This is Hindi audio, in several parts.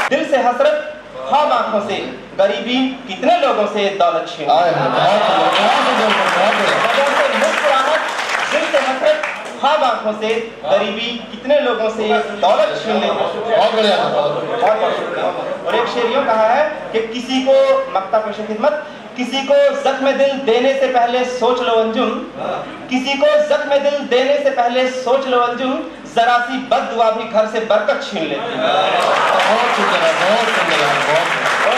दिल से हसरत ख्वाब आंखों से गरीबी कितने लोगों से दौलत छीन मुस्कुराहट दिल से हसरत ख्वाब आंखों से गरीबी कितने लोगों से दौलत छीन लेती है। और एक शेर यूं कहा है कि किसी को मक्ता पेश खिदमत किसी को जख्म दिल देने से पहले सोच लो अंजुम, किसी को जख्म दिल देने से पहले सोच लो अंजुम, जरा सी बद्दुआ भी घर से बरकत छीन लेती है। बहुत सुंदर है, बहुत सुंदर है, और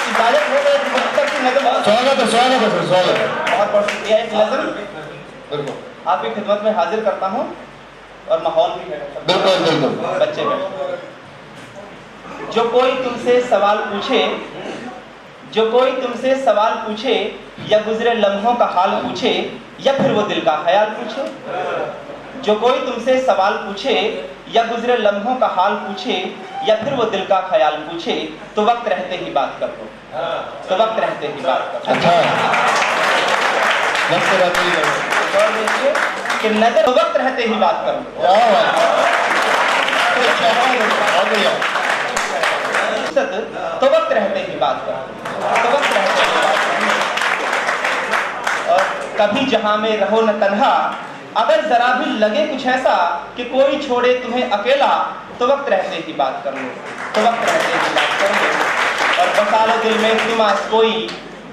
इजाजत हो गई मुख्तर की नज़म। स्वागत है, स्वागत है, स्वागत है। बहुत बहुत शुक्रिया। एक नज़म आपकी खिदमत में हाजिर करता हूँ और माहौल भी है। बिल्कुल बिल्कुल। बच्चे जो कोई तुमसे सवाल पूछे, जो कोई तुमसे सवाल पूछे या गुजरे लम्हों का हाल पूछे या फिर वो दिल का ख्याल पूछे, जो कोई तुमसे सवाल पूछे या गुजरे लम्हों का हाल पूछे या फिर वो दिल का ख्याल पूछे तो वक्त रहते ही बात कर दो, तो वक्त रहते ही बात कर दो। अच्छा, वक्त रहते ही बात और देखिए कि नजर तो वक्त रहते ही बात कर दो। तो वक्त रहते ही बात कर दो, तो वक्त रहते ही बात कर दो। और कभी जहां में रहो न तन्हा, अगर जरा भी लगे कुछ ऐसा कि कोई छोड़े तुम्हें अकेला तो वक्त रहते ही बात कर लो, तो वक्त रहते ही बात कर लो। और बसा लो दिल में तुम आज कोई,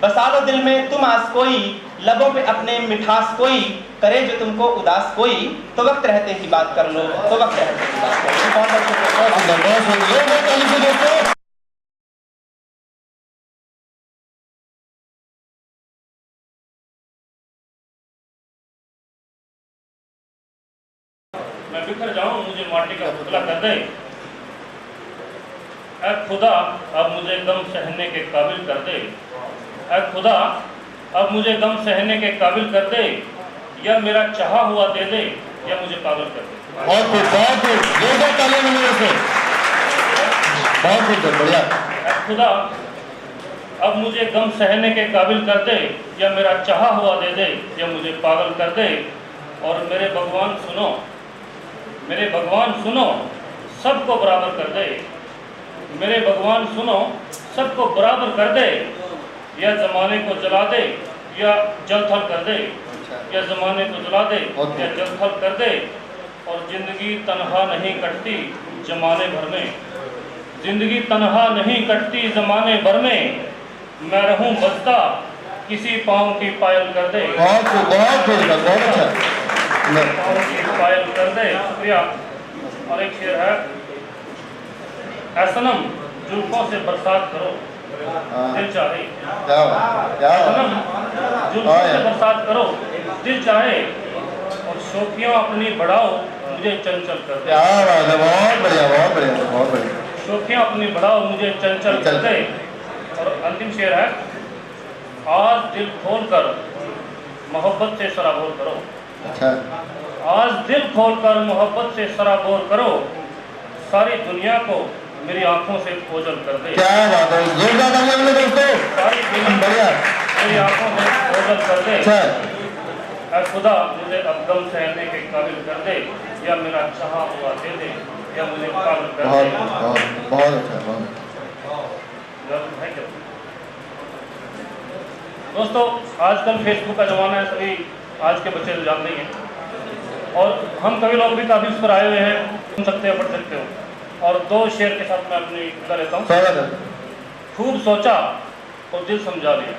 बसा लो दिल में तुम आज कोई, लबों पे अपने मिठास कोई, करे जो तुमको उदास कोई तो वक्त रहते ही बात कर लो, तो वक्त रहते ही बात कर लो। बहुत शुक्रिया। मैं बिखर जाऊं मुझे माटी का पुतला कर दे, ऐ खुदा अब मुझे गम सहने के काबिल कर दे, ऐ खुदा अब मुझे गम सहने के काबिल कर दे, या मेरा चाहा हुआ दे दे या मुझे पागल कर दे। बहुत बढ़िया। ऐ खुदा अब मुझे गम सहने के काबिल कर दे या मेरा चाहा हुआ दे दे या मुझे पागल कर दे। और मेरे भगवान सुनो, मेरे भगवान सुनो सबको बराबर कर दे, मेरे भगवान सुनो सबको बराबर कर दे, या ज़माने को जला दे या जलथल कर दे, या ज़माने को जला दे या जलथल कर दे। और ज़िंदगी तन्हा नहीं कटती ज़माने भर में, ज़िंदगी तन्हा नहीं कटती ज़माने भर में, मैं रहूं बजता किसी पाँव की पायल कर दे। बहुत अच्छा। पाँव की पायल कर दे। शुक्रिया। और एक शेर है, ऐ सनम जुल्फों से बरसात करो दिल चाहे, सनम जुल्फों से बरसात करो दिल चाहे, और शोखियाँ अपनी बढ़ाओ मुझे चंचल कर दे। बहुत बढ़िया, बहुत बढ़िया, बहुत बढ़िया। शोखियाँ अपनी बढ़ाओ मुझे चंचल कर दे। और अंतिम शेर है, आज दिल खोल कर मोहब्बत से सराबोर करो। अच्छा, आज दिल खोल कर मोहब्बत से सराबोर करो, सारी दुनिया को मेरी आंखों से ओझल कर दे। क्या बात है, जोरदार तालियां मिले दोस्तों। सारी दुनिया बढ़िया, मेरी आंखों से ओझल कर दे। अच्छा, ऐ खुदा मुझे अब गम सहने के काबिल कर दे, या मेरा चाहा हुआ दे दे या मुझे पागल कर बहुत दे। बहुत बहुत अच्छा, बहुत दोस्तों, आजकल फेसबुक का ज़माना है, सभी आज के बच्चे तो जानते ही हैं, और हम कभी लोग भी काफ़ी उस पर आए हुए हैं, सुन सकते हो, पढ़ सकते हो। और दो शेर के साथ मैं अपनी कर लेता हूँ। स्वागत है। खूब सोचा और दिल समझा लिया,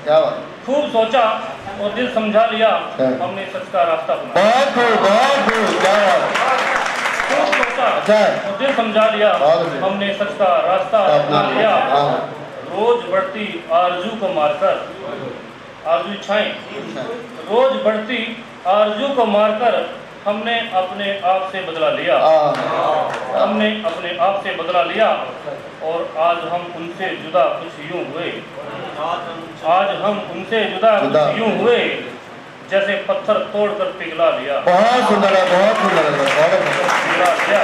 क्या बात, खूब सोचा और दिल समझा लिया, हमने सच का रास्ता अपना। बहुत खूब, क्या बात, खूब सोचा और दिल समझा लिया, हमने सच का रास्ता अपना लिया। रोज बढ़ती आरजू को मारकर, आरजू इच्छाएं, रोज बढ़ती आरजू को मारकर हमने अपने आप से बदला लिया, हमने अपने आप से बदला लिया। और आज हम उनसे जुदा कुछ यूं हुए, आज हम उनसे जुदा कुछ यूं हुए, जैसे पत्थर तोड़कर पिघला लिया। बहुत सुंदर है, बहुत सुंदर है, पिघला लिया।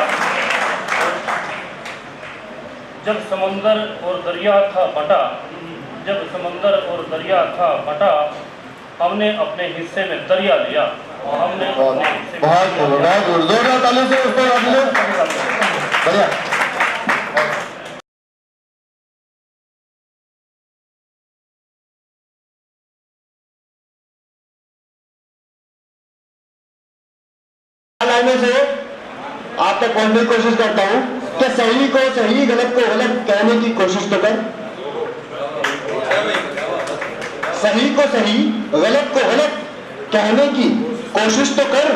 जब समंदर और दरिया था बटा, जब समंदर और दरिया था बटा, हमने अपने हिस्से में दरिया लिया, और हमने बहुत जोरदार ताली से उसको बढ़िया। लाइनों से आप तक पहुंचने की कोशिश करता हूं कि सही को सही, गलत को गलत कहने की कोशिश तो कर। सही को सही, गलत को गलत कहने की कोशिश तो कर।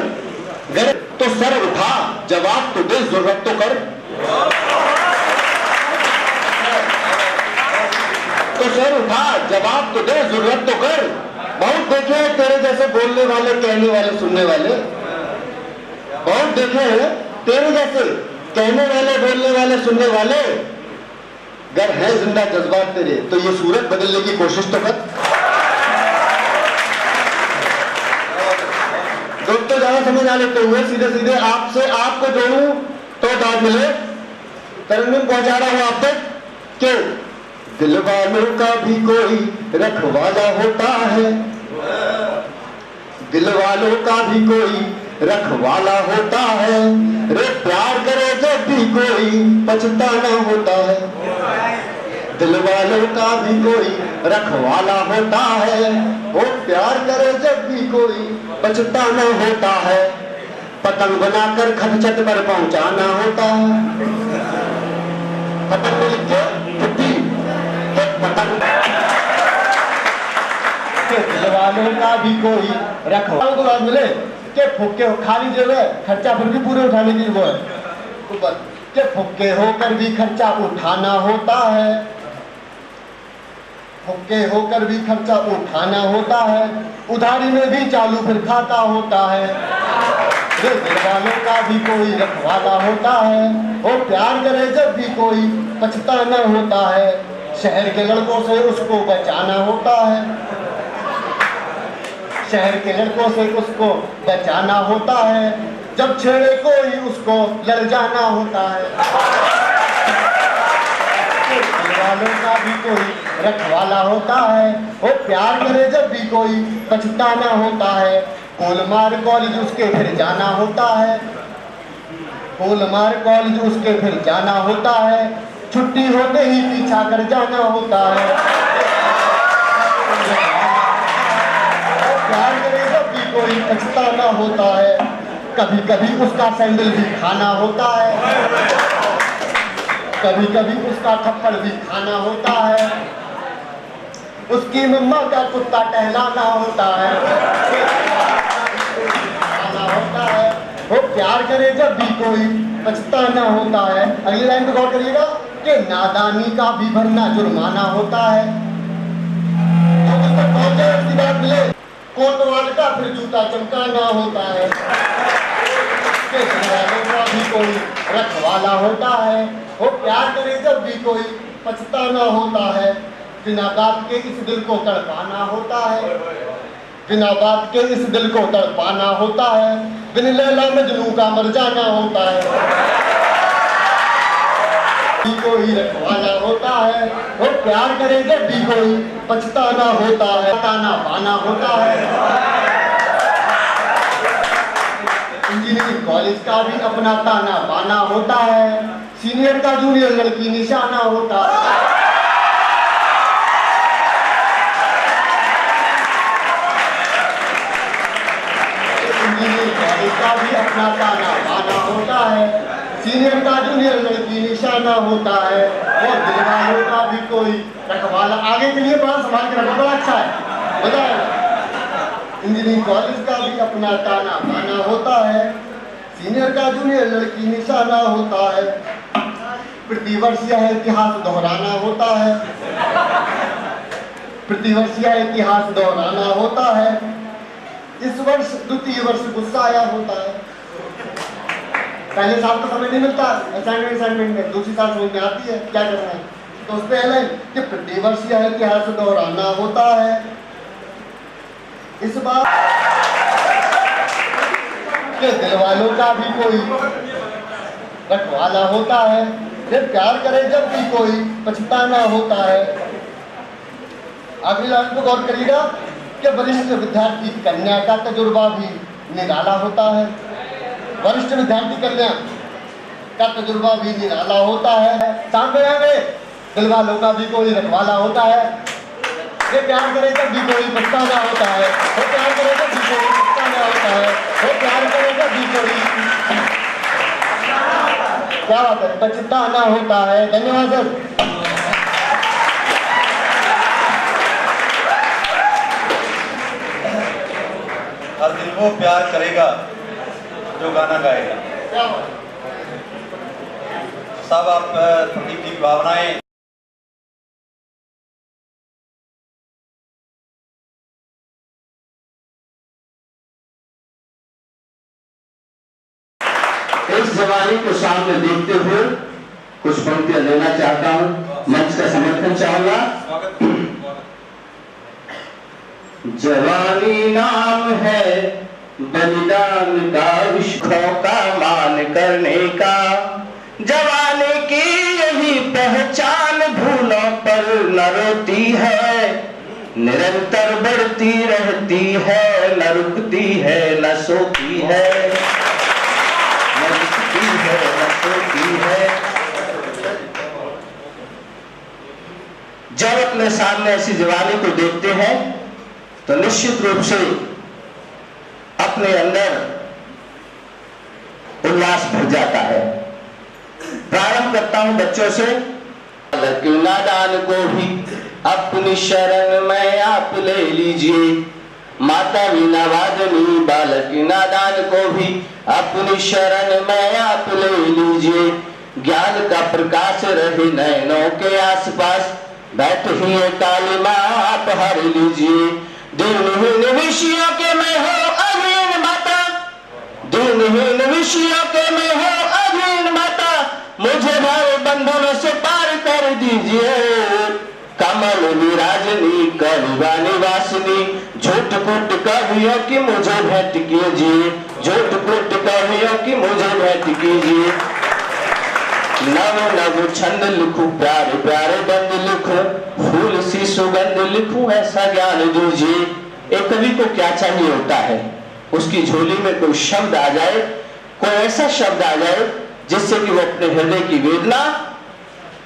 गलत तो सर उठा, जवाब तो दे, जरूरत तो कर। तो सर उठा, जवाब तो दे, जरूरत तो कर। बहुत देखे हैं तेरे जैसे बोलने वाले, कहने वाले, सुनने वाले। बहुत देखे हैं तेरे जैसे कहने वाले, बोलने वाले, सुनने वाले। अगर है जिंदा जज्बात तेरे तो ये सूरत बदलने की कोशिश तो कर। दोस्तों ज्यादा समझ आ लेते हुए सीधे सीधे आपसे आपको जोड़ूं तो बात मिले। तरन्नुम पहुंचा रहा हूं आप तक कि दिल वालों का भी कोई रखवाला होता है। दिल वालों का भी कोई रखवाला होता है। रे प्यार करे जब भी कोई पछताना होता है। दिल वालों का भी कोई रखवाला होता है। वो प्यार करे जब भी कोई पछताना होता है। पतंग बनाकर खत छत पर पहुंचाना होता है। पतंग को लिख के छुट्टी पतंग। दिल वालों का भी कोई रखवाला को बात मिले के फुक्के खाली जो है खर्चा फिर भी पूरे उठाने की वो है के फुक्के होकर भी खर्चा उठाना होता है। फुक्के होकर भी खर्चा उठाना होता है। उधारी में भी चालू फिर खाता होता है। दिल वालों का भी कोई रखवाला होता है। वो प्यार करे जब भी कोई पछताना होता है। शहर के लड़कों से उसको बचाना होता है। शहर के लड़कों से उसको बचाना होता है। जब छेड़े कोई उसको लड़ जाना होता है। दिल वालों का भी कोई रखवाला होता है। वो प्यार करे जब भी कोई पछताना होता है। कोलमार कॉलेज उसके फिर जाना होता है। कोलमार कॉलेज उसके फिर जाना होता है। छुट्टी होते ही पीछा कर जाना होता है। प्यार करे जब भी कोई पछताना होता है। कभी कभी उसका सैंडल भी खाना होता है। कभी कभी उसका थप्पड़ भी खाना होता है। उसकी मम्मा का कुत्ता टहलाना होता है। खाना होता है। वो प्यार करे जब भी कोई पछताना होता है। अगली लाइन पे गौर करिएगा कि नादानी का भी भरना जुर्माना होता है। उसकी बात मिले कोतवाल का फिर जूता चमकाना होता है। का भी कोई रखवाला होता है। वो प्यार करे जब भी कोई पछताना होता है। बिना बात के इस दिल को तड़पाना होता है। बिना बात के इस दिल को तड़पाना होता है। बिन लैला मजनू का मर जाना होता है। कोई रखवाला होता है। वो प्यार करे जब भी कोई पछताना होता है। ताना पाना होता है। इंजीनियरिंग कॉलेज का भी अपना ताना बाना होता है। सीनियर का जूनियर लड़की निशाना होता है। इंजीनियरिंग कॉलेज का भी अपना ताना बाना होता है। सीनियर का जूनियर लड़की निशाना होता है। और दिल वालों का भी कोई रखवाला। आगे के लिए बड़ा संभाल के रखना बड़ा अच्छा है। बताए इंजीनियरिंग कॉलेज का भी अपना ताना बाना होता है। सीनियर का जूनियर लड़की निशाना होता है। प्रतिवर्ष यह इतिहास दोहराना होता है। प्रतिवर्ष यह इतिहास दोहराना होता है। इस वर्ष द्वितीय वर्ष गुस्साया होता है। पहले साल तो समय नहीं मिलता असाइनमेंट में। दूसरी साल समझ में आती है क्या करना है। तो उस पर है कि प्रतिवर्ष यह इतिहास दोहराना होता है। इस बार के दिल वालों का भी कोई रखवाला होता है। फिर प्यार करे जब भी कोई पछताना होता है। अगली लाइन को गौर करिएगा कि वरिष्ठ विद्यार्थी कन्या का तजुर्बा भी निराला होता है। वरिष्ठ विद्यार्थी कल्याण का तजुर्बा भी निराला होता है। सांगया में दिल वालों का भी कोई रखवाला होता है। ये प्यार करे तब भी कोई पछताना होता है। वो प्यार करे तब भी कोई पछताना होता है। वो प्यार करे तब भी कोई क्या बात है पछताना होता है। धन्यवाद सर। हर दिल वो प्यार करेगा जो गाना गाएगा। सब आप प्रदीप की भावनाएं इस जवानी को सामने देखते हुए कुछ पंक्तियां लेना चाहता हूं, मंच का समर्थन चाहूंगा। जवानी नाम है बलिदान का, विश्वों का मान करने का। जवानी की यही पहचान भूलों पर न रोती है, निरंतर बढ़ती रहती है, न रुकती है न सोती है, न रुकती है न सोती है। जब अपने सामने ऐसी जवानी को देखते हैं तो निश्चित रूप से अपने अंदर उल्लास भर जाता है। प्रारंभ करता हूं बच्चों से। नादान को भी अपनी शरण में आप ले लीजिए, माता वीणा वादनी बालक नादान को भी अपनी शरण में आप ले लीजिए। ज्ञान का प्रकाश रहे नयनों के आसपास, बैठ ही काली माँ आप हर लीजिए। दिनहीन विषयों के में हो अधीन माता, दिनहीन विषयों के में हो अधीन माता, मुझे भरे बंधनों से पार कर दीजिए। कमल विराजनी करुणा निवासिनी, झूठ पुट कवियों की मुझे भेंट कीजिए, झूठ पुट कवियों की मुझे भेंट कीजिए। नव नव छंद लिखूं, प्यारे प्यारे बंद लिखूं, फूल सी सुगंध लिखूं, ऐसा ज्ञान दीजिए। एक कवि को क्या चाहिए होता है, उसकी झोली में कोई शब्द आ जाए, कोई ऐसा शब्द आ जाए जिससे कि वो अपने हृदय की वेदना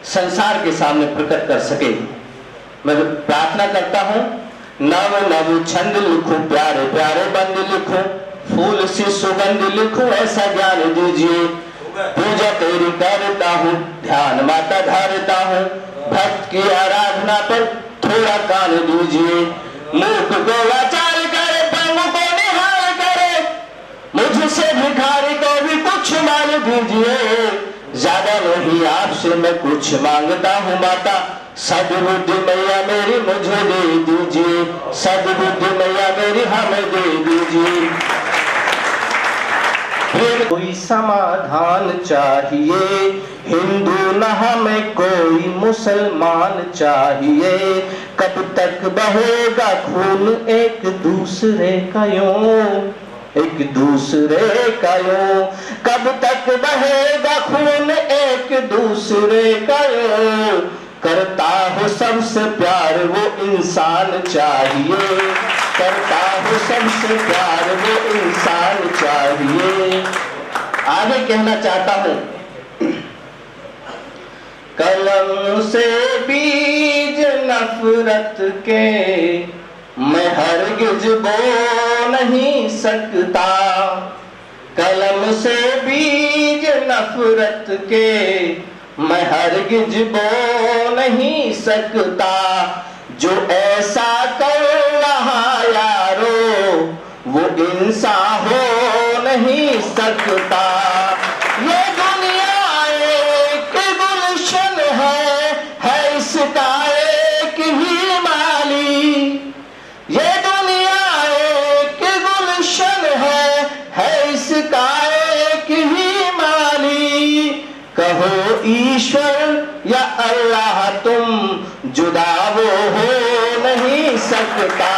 संसार के सामने प्रकट कर सके। मैं प्रार्थना करता हूं, नव नव छंद लिखूं, प्यारे प्यारे बंद लिखूं, फूल सी सुगंध लिखूं, ऐसा ज्ञान दीजिए। पूजा तेरी करता हूँ, ध्यान माता धारता हूँ, भक्त की आराधना पर थोड़ा कान दीजिए। मूर्ख को वाचाल करे, पंगु को निहाल करे, मुझसे भिखारी को भी कुछ मांग दीजिए। ज्यादा नहीं आपसे मैं कुछ मांगता हूँ माता, सद्बुद्धि मैया मेरी मुझे दे दीजिए, सद्बुद्धि मैया मेरी हमें दे दीजिए। कोई समाधान चाहिए, हिंदू न हमें कोई मुसलमान चाहिए। कब तक बहेगा खून एक दूसरे का यूं, एक दूसरे का यूं, कब तक बहेगा खून एक दूसरे का यूं। करता हो सबसे प्यार वो इंसान चाहिए, करता हो सबसे प्यार वो इंसान चाहिए। आगे कहना चाहता हूं, कलम से बीज नफरत के मैं हरगिज बो नहीं सकता, कलम से बीज नफरत के मैं हरगिज बो नहीं सकता। जो ऐसा कर रहा यारो वो इंसान हो नहीं सकता। ये दुनिया एक गुलशन है इसका एक ही माली। ये दुनिया एक गुलशन है इसका एक ही माली। कहो ईश्वर या अल्लाह तुम जुदा वो हो नहीं सकता।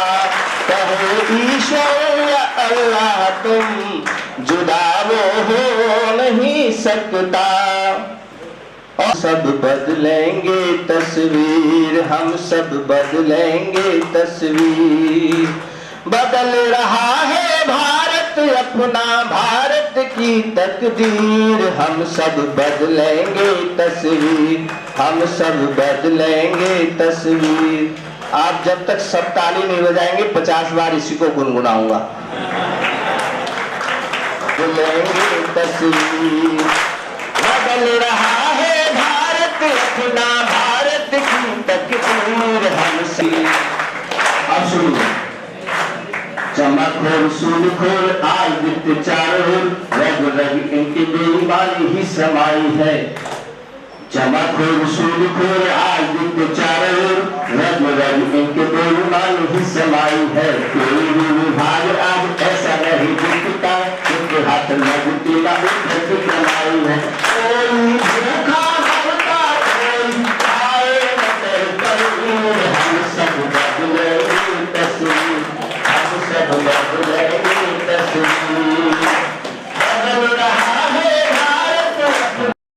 कहो ईश्वर या अल्लाह तुम जुदा वो हो नहीं सकता। और सब बदलेंगे तस्वीर, हम सब बदलेंगे तस्वीर। बदल रहा है भारत भारत अपना, भारत की तकदीर, हम सब बदलेंगे तस्वीर, हम सब बदलेंगे तस्वीर। आप जब तक सब ताली नहीं बजाएंगे 50 बार इसी को गुनगुनाऊंगा। बदलेंगे तस्वीर, बदल रहा है भारत अपना, भारत की तकदीर, हम सब। अब सुनिए, चमकखोर सूरखोर आदित्य चारों ओर, रग रग इनकी बेईमानी ही समाई है। चमकखोर सूरखोर आदित्य चारों ओर, रग रग इनके बेईमानी ही समाई है। कोई भी विभाग आज ऐसा नहीं दिखता, इनके हाथ लगती ना उठती कमाई है। कोई